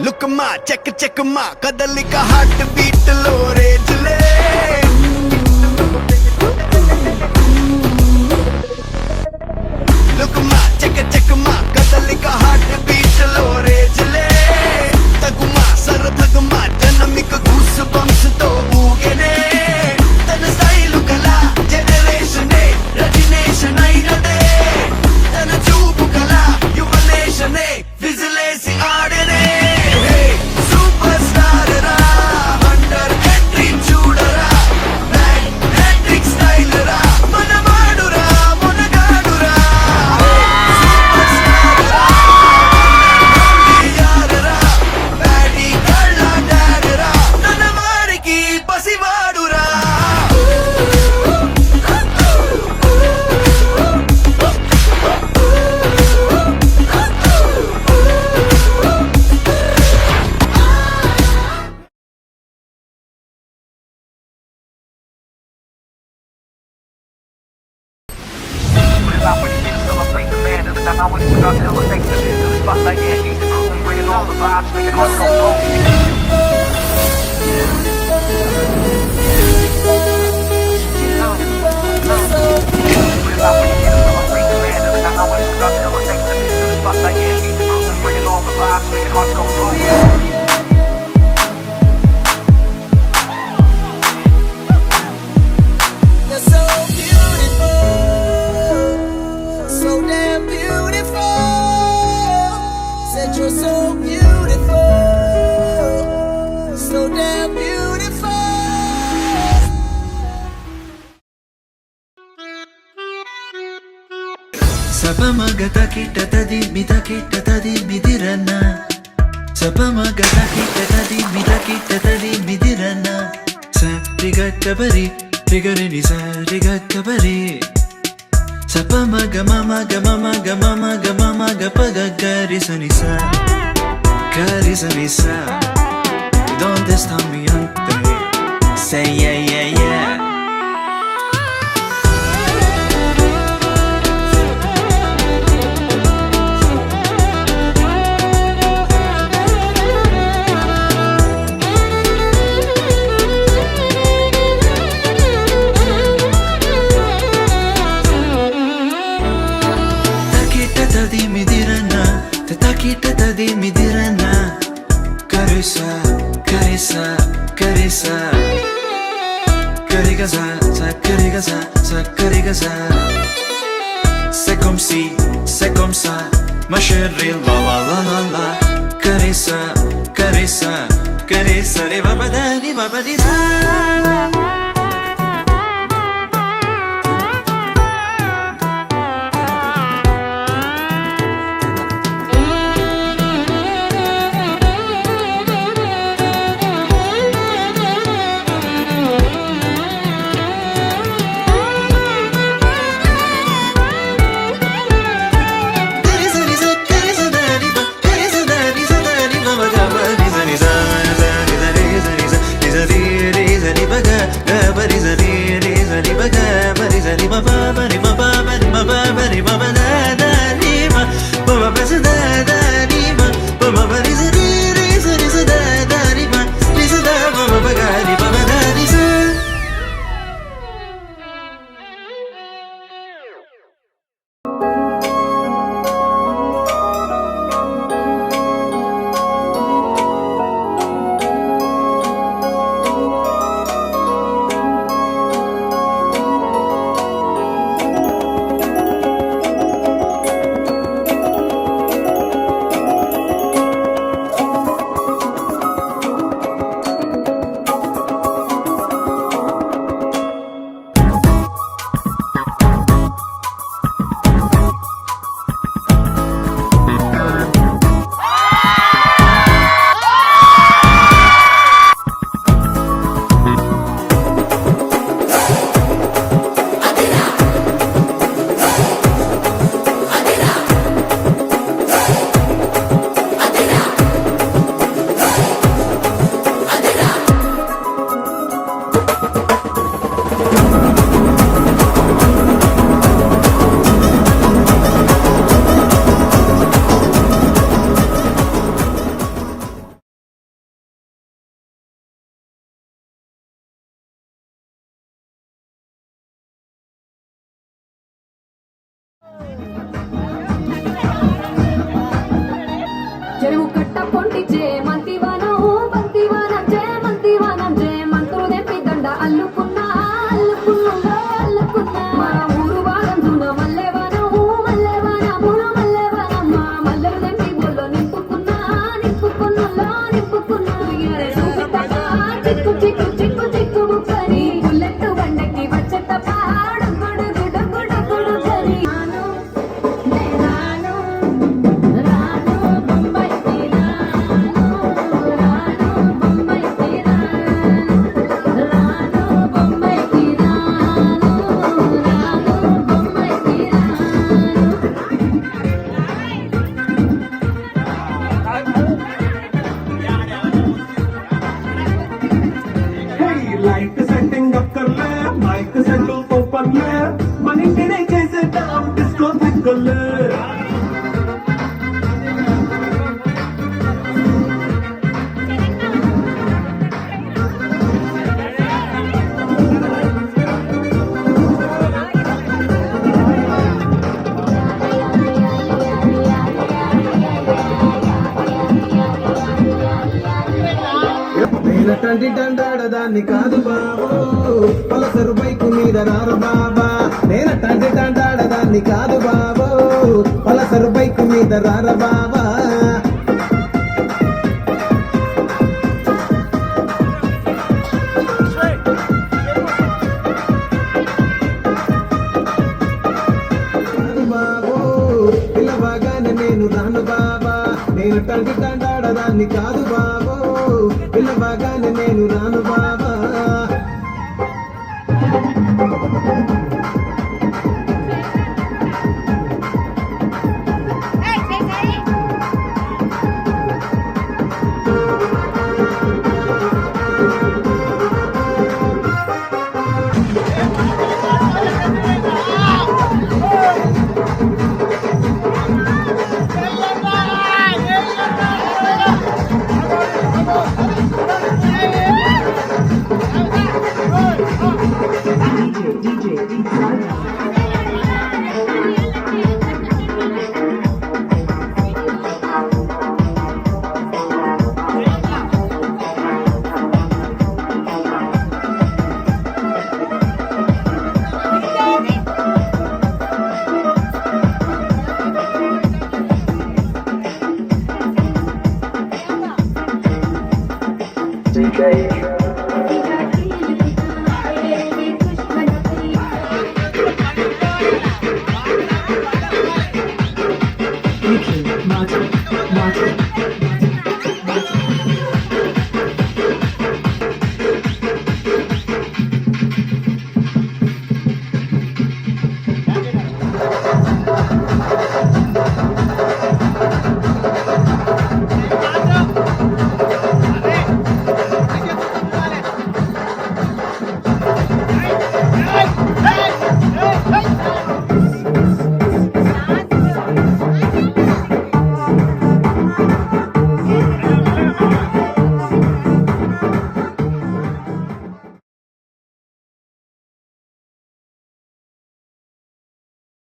లుక్మా check Chakma కదలిక heart beat లో రేజ్లే లుక్మా check Chakma కదలిక హార్ట్ బీట్ లో రేజ్లే తగుమా సరదగుమా జనమిక గూస్ బంప్స్ తో ఊగెనే తన స్టైలు కలా జనరేషనే రజినేషన్ అయినదే తన చూపు కలా యువనేషనే విజిలేసి ఆడెనే సూపర్ స్టార్ రా అండర్ ఎంట్రీ చూడరా మ్యాగ్నెటిక్ స్టైల్ రా మనవాడురా మనగాడురా సూపర్ స్టార్ రా యారరా బ్యాడీ కళ్ళ డాడరా నన్న వారికి పసివాడురా Not when you celebrate the man, and I always forgot to elevate the spotlight, yeah, he's the crew, bringing all the vibes, making hearts go boom. Not when you celebrate the man, and I always forgot to elevate the spotlight, yeah, he's the crew, bringing all the vibes, making hearts go boom. You're so beautiful, so damn beautiful. Said you're so beautiful, so damn beautiful. Sapamagata kita tadi midirana. Sapamagata kita tadi midirana. Sa rigata bari, rigarini sa rigata bari. Sapamaga mama ga mama ga mama ga mama ga paga garisanisa. Garisanisa. ¿Dónde está mi ante? Say yeah yeah yeah. Takita tadi midirana. Carissa, carissa, carissa. Carigaza, sa carigaza, sa carigaza. C'est comme si, c'est comme ça, ma chérie, la la la la la. Carissa, carissa, carissa, li va badani, va badina. చెరువు కట్ట పొంటిచే మంతివానం మంతివానం చే మంతివానం చే మంత్రులు తెప్పి దండ అల్లుకున్నా అల్లుకున్నా అల్లుకున్నా మా ఊరు వారం చూడ మల్లెవానం మల్లెవానములు మల్లెవానమ్మ మల్లెలు తెప్పి బొల్లో నింపుకున్నా నింపుకున్నా నింపుకున్నా చూపిస్తా చిక్కు చిక్కు చిక్కు చిక్కు బుక్కని బుల్లెట్ బండకి వచ్చేట పాడు గుడు గుడు గుడు గుడు గరి రాను రాను రాను బొంబాయికి రాను రాను బొంబాయికి రాను రాను బొంబాయికి రాను రాను బొంబాయికి రాను లైట్ సెట్టింగ్ అక్కర్లే మైక్ సెంటర్ తో పర్లే మన ఇంటినే చేసేద్దాం డిస్కో దిక్కులే నేనటంటి దండాడదాన్ని కాదు బాబు పలసరు బైకు మీద రారు బాబా నేనటంటి దండాడదాన్ని కాదు బాబు పలసరు బైకు మీద రార బాబా కాదు బాబు పిల్లబాగానే నేను రాను బాబా నేనటంటి దండాడదాన్ని కాదు బాబు పిల్లబాగానే నేను రాను బాబా DJ